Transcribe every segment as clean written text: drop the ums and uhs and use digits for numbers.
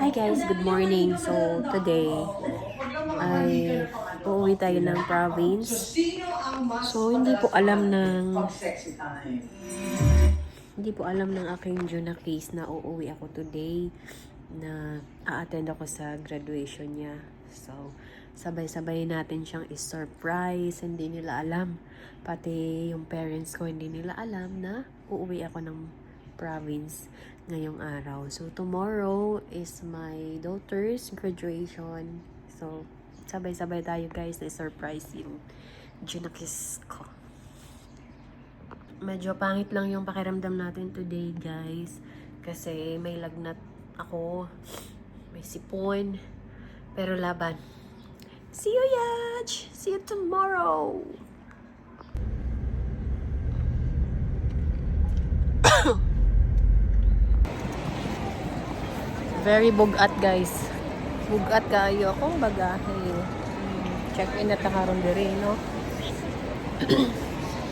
Hi guys, good morning. So today ay uuwi tayo ng province. So hindi po alam ng aking Juna case na uuwi ako today, na a-attend ako sa graduation niya. So sabay-sabay natin siyang is-surprise. Hindi nila alam. Pati yung parents ko hindi nila alam na uuwi ako ng province ngayong araw. So tomorrow is my daughter's graduation. So sabay-sabay tayo guys na surprise yung Junakis ko. Medyo pangit lang yung pakiramdam natin today guys, kasi may lagnat ako, may sipon, pero laban. See you Yaj! See you tomorrow! Very bugat guys. Bugat kayo akong bagahe. Check-in at nakaroon diri, no?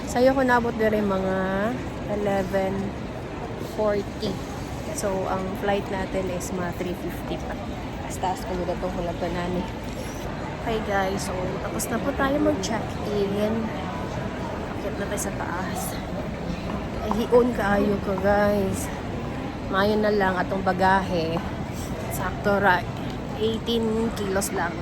Sa'yo ko nabot diri mga 11:40. So, ang flight natin is mga 3:50 pa. Taas ko nila itong hulagan. Okay guys, so tapos na po tayo mag-check-in. Akit na tayo sa taas. Ay, hiun kaayo ko guys. Mayon na lang atong bagahe. Sakto ra 18 kilos lang.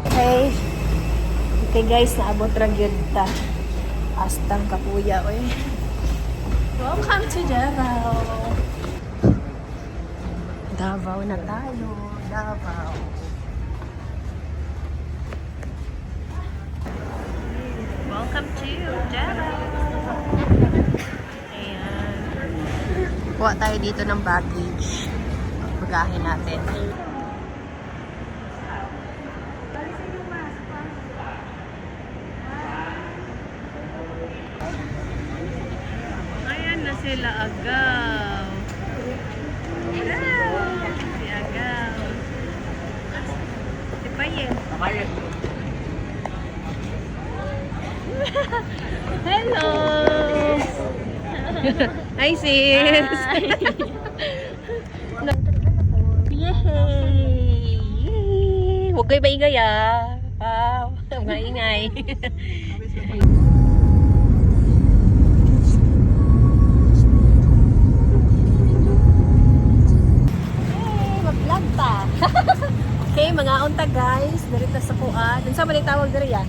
Okay. Okay guys, naabot ra gyud ta. Astang kapuya oy. Welcome to Davao. Davao na tayo. Davao. Welcome to Davao. Ayan. Kuha tayo dito ng baggage. Bagahin natin. Ayan na sila agaw. Si agaw. Si Payen. Hello! Hi sis! Hi. Yay! Huwag kayo maingay ah! Huwag maingay. Mag-vlog pa! Okay, mga unta guys, darita sa kuan. Ano sa maling tawag dari ya?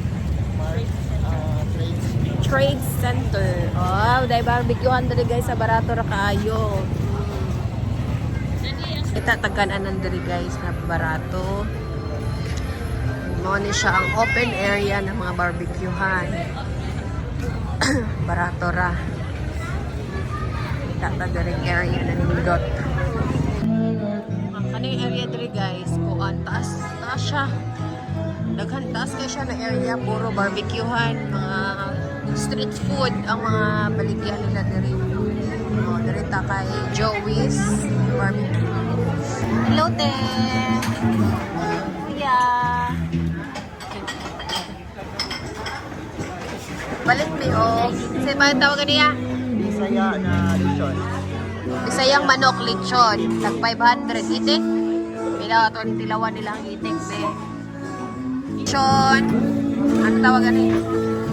Trade Center. Oh, dahil barbecuehan dali guys sa barato ra kaayo. Kita tagananan dali guys na barato. Mo ni siya ang open area ng mga barbecuehan. Barato ra. Kita tagaring area na nindot. Ano yung area dali guys? Kuan taas siya. Daghan taas kayo siya na area, puro barbecuehan, mga street food ang mga baligyan nila diri. Oh, diri ta kay Joey's Barbecue. Hello te. Kuya. Balik mi oh. Say pa tawag niya? Bisaya na lechon. Bisayang manok lechon, tag 500 itik. Pila to tilawan nila ang itik be. Lechon. Ano tawagan ni?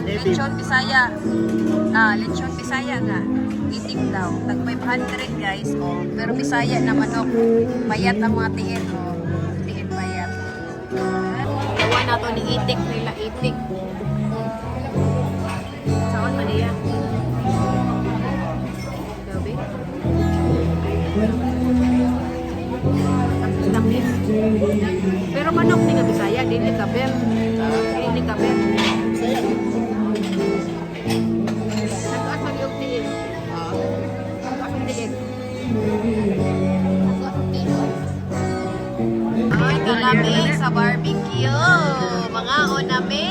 Lechon Bisaya. Lechon Bisaya nga. Itik daw. Tag 500 guys. Oh. Pero Bisaya na manok. Bayat ang mga tiil. Oh. Tiil bayat. na to ni Itik nila, Itik. Saan pa niya? Gabi? Langis. Pero manok ni nga Bisaya, dili ka ber. Dili ka ber. Nagkaat mag-iog diin. Nagkaat mag-diin. Ay, kami sa barbecue. Mga oname.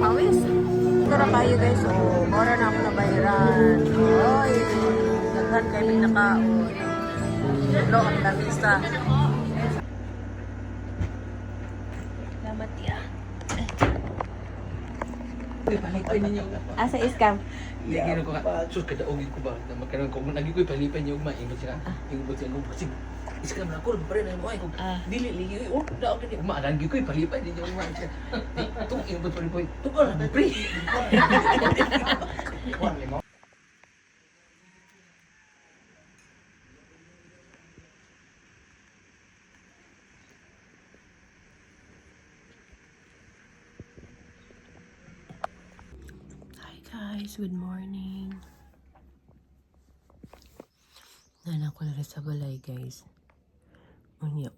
Pawis. Tara kayo guys. Oh, mora na ako nabayaran. Oy, naghan kami nakaon. Lo ang lamisa. Salamat ya. Palipay ninyo. Asa iskam? Ligyan ko nga. Sus, kadaogin ko ba? Na magkaroon ko. Lagi ko'y palipay niyo. Ingot siya. Ingot siya. Kasi, iskam na ako. Pare na yung dili, ligi. Oh, daog na niya. Lagi ko'y palipay ninyo. Itong ingot palipay. Itong ka lang, pre. Guys, good morning. Nanak ko na rin sa balay, guys. Unyo.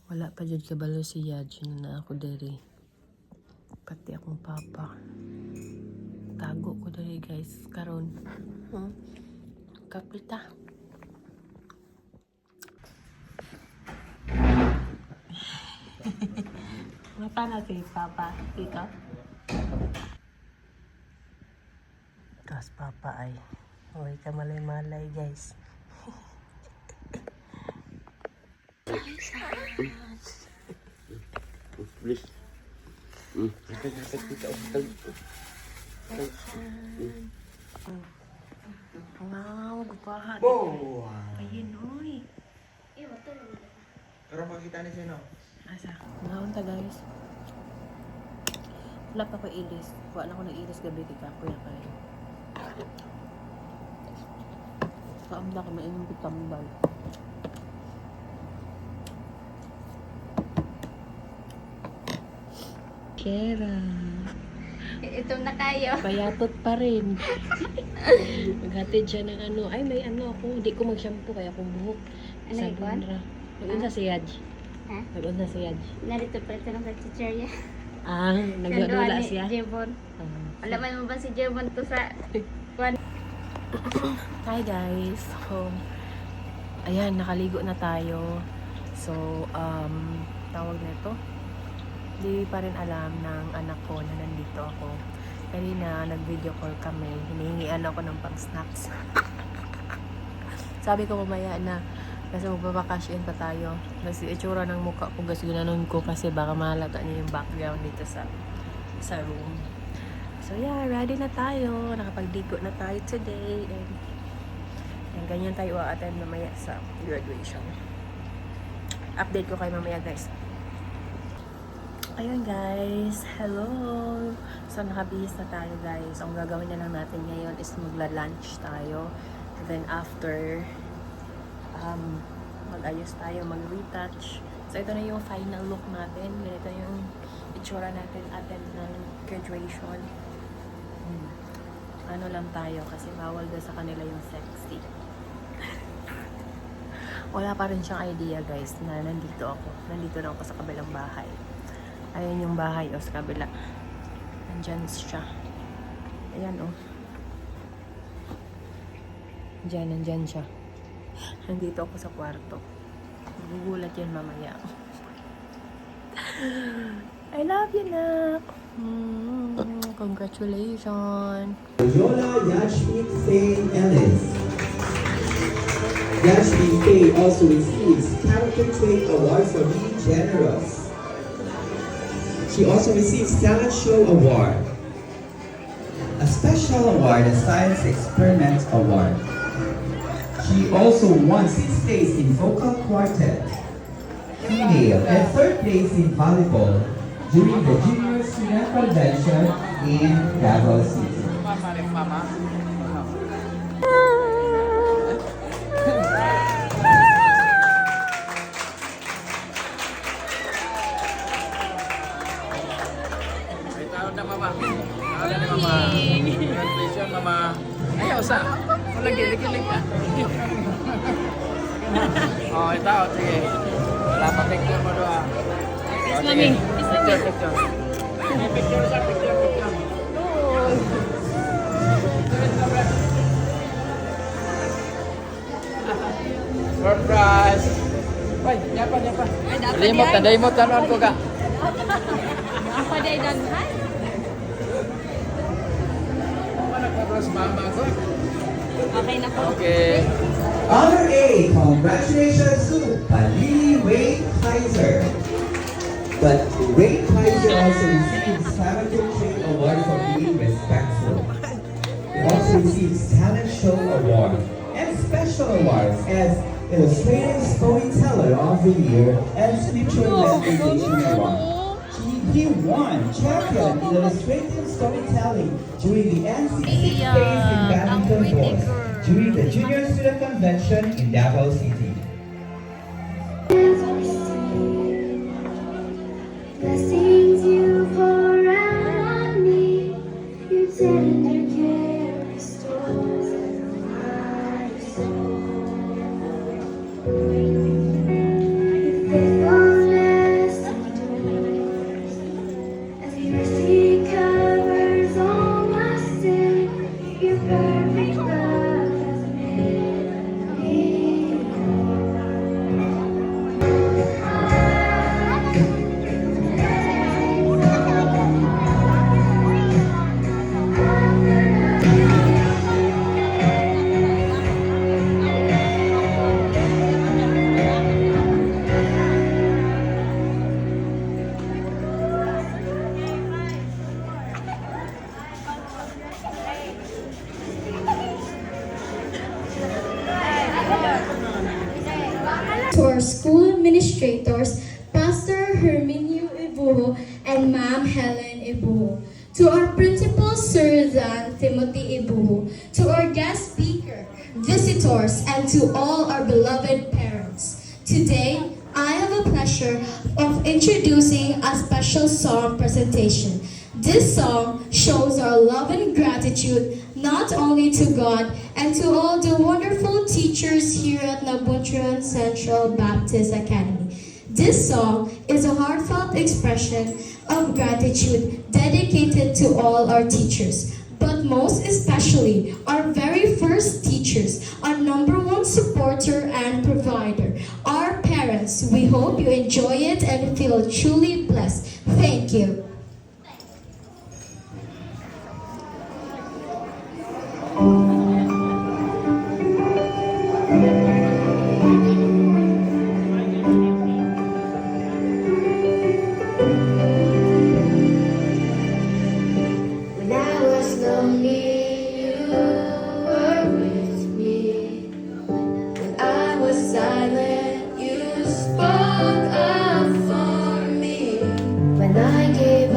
Wala pa dyan kabalo si Yadji na ako dere. Pati akong papa. Tago ko dere, guys. Karon. Kaplita. Mata na si papa. Ikaw? Tapos papa ay huwag ka malay-malay guys. Please. Wow, gupahat. Wow! Ayun, oy. Pero makita ni sino? Asa? Naunta guys. Wala pa ko ilis. Wala ko nag-ilis gabi kay Kapoy na kayo. Kaamda ka mainom ko tambal. Kera. Ito na kayo. Payatot pa rin. Maghatid siya ng ano. Ay, may ano ako. Hindi ko mag-shampoo kaya akong buhok. Ano yung Sabon ra. Nag-unsa si Yaj. Ha? Nag-unsa si Yaj. Narito pa ito ng kachicharya. Ah, nagdadula siya. Jebon. Wala man mo ba si Jebon to sa... Hi guys. So, ayan, nakaligo na tayo. So, tawag na ito. Di pa rin alam ng anak ko na nandito ako. Kanina, nag-video call kami. Hinihingian ako ng pang-snacks. Sabi ko mamaya na kasi magbabakasyon pa tayo. Kasi itsura ng mukha ko kasi ginanon ko kasi baka mahalata niyo yung background dito sa room. So yeah, ready na tayo. Nakapagdigo na tayo today. And ganyan tayo a-attend mamaya sa graduation. Update ko kayo mamaya guys. Ayun guys, hello! So nakabihis na tayo guys. Ang gagawin na lang natin ngayon is magla-lunch tayo. And then after, mag-ayos tayo, mag-retouch. So ito na yung final look natin. Ganito yung itsura natin attend ng graduation. Ano lang tayo kasi bawal daw sa kanila yung sexy. Wala pa rin siyang idea guys na nandito ako. Nandito na ako sa kabilang bahay. Ayan yung bahay o sa kabila. Nandyan siya. Ayan o. Nandyan siya. Nandito ako sa kwarto. Gugulat yan mamaya. I love you, Nak. Congratulations. Yola Yashmin Faye Ellis. Yashmin Faye also receives Character Trait Award for being generous. She also receives Talent Show Award. A Special Award, the Science Experiment Award. She also won 6th place in Vocal Quartet, Female, and 3rd place in Volleyball during the Junior Student Convention in Davao City. Tawag na mama. Tawag na mama. Congratulations mama. Ayaw sa. Lagi ka. Oh, ito. Sige. Wala pa picture mo doon. Yes, mami. Picture. Picture sa picture. Surprise! Ay, nyapa. Daimot, tanuan ko ka. Apa day daghan? Mama ko. Okay na po. Okay. Honor A, congratulations to Palili Ray Kaiser. But Ray Kaiser also received Character Trait Award for being respectful. He also received Talent Show Award and special awards as Illustrative Storyteller of the Year and Scripture Memorization Award. He won champion in illustrative storytelling during the NC6 Days in Badminton Boys during the Junior Student Convention in Davao City. Blessings you pour on me, your tender care restores my soul. Your faithfulness endures, as your mercy covers all my sin. Your perfect love has made me to our school administrators, Pastor Herminio Ibuho and Ma'am Helen Ibuho, to our principal, Sir Dan Timothy Ibuho, to our guest speaker, visitors, and to all our beloved parents. Today, I have a pleasure of introducing a special song presentation. This song shows our love and gratitude not only to God and to all the wonderful teachers here at Nabunturan Central Baptist Academy. This song is a heartfelt expression of gratitude dedicated to all our teachers, but most especially our very first teachers, our number one supporter and provider, our parents. We hope you enjoy it and feel truly blessed. Thank you. When I was lonely, you were with me. When I was silent, you spoke up for me. When I gave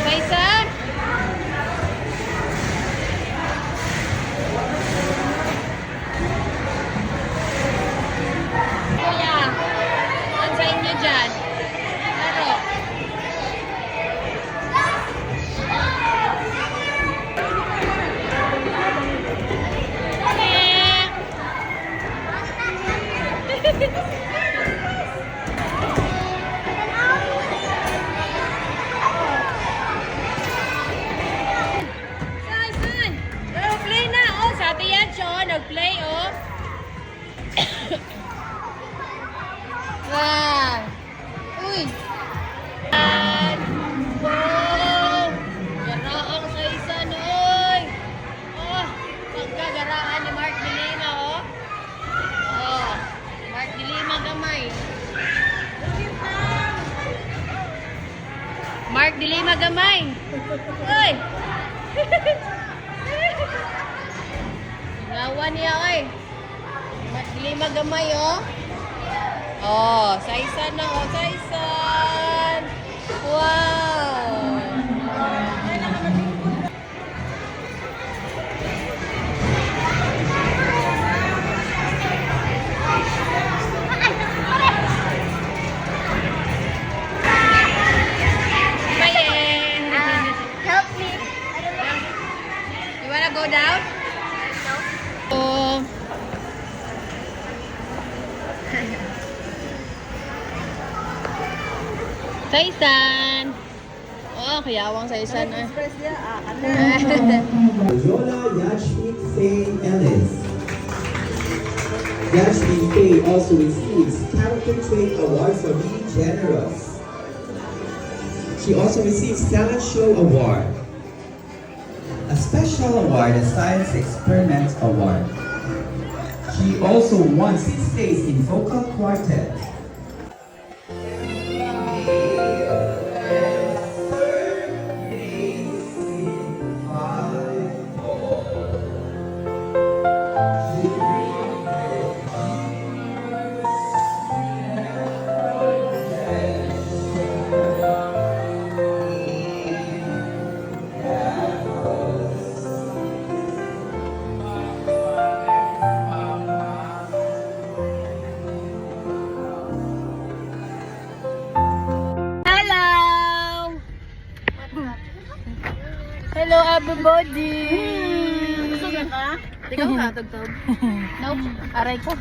Maisa? Kuya, ano sa inyo dyan? Laro. Saan? Nag-play na, oh. Sabi yan siya, oh. Nag-play, oh. Wow. Uy. And, oh. Garaang sa isa, noy. Oh, pagkagaraan ni Mark de Lima, oh. Oh, Mark de Lima gamay. Mark de Lima gamay. Uy. Ngawan niya, oy. Mark de Lima gamay, oh. Oh, saisan na, oh, saisan. Wow. Help me. You wanna go down? No. Oh. Saisan. Oh, kayawang Saisan. Loyola Yashmin Faye Ellis. Yashmin Faye also receives Character Trait Award for being generous. She also receives Talent Show Award, a special award, a Science Experiment Award. She also won 6 days in vocal quartet. Hello everybody! Ikaw ka, tugtog. Nope. Aray ko.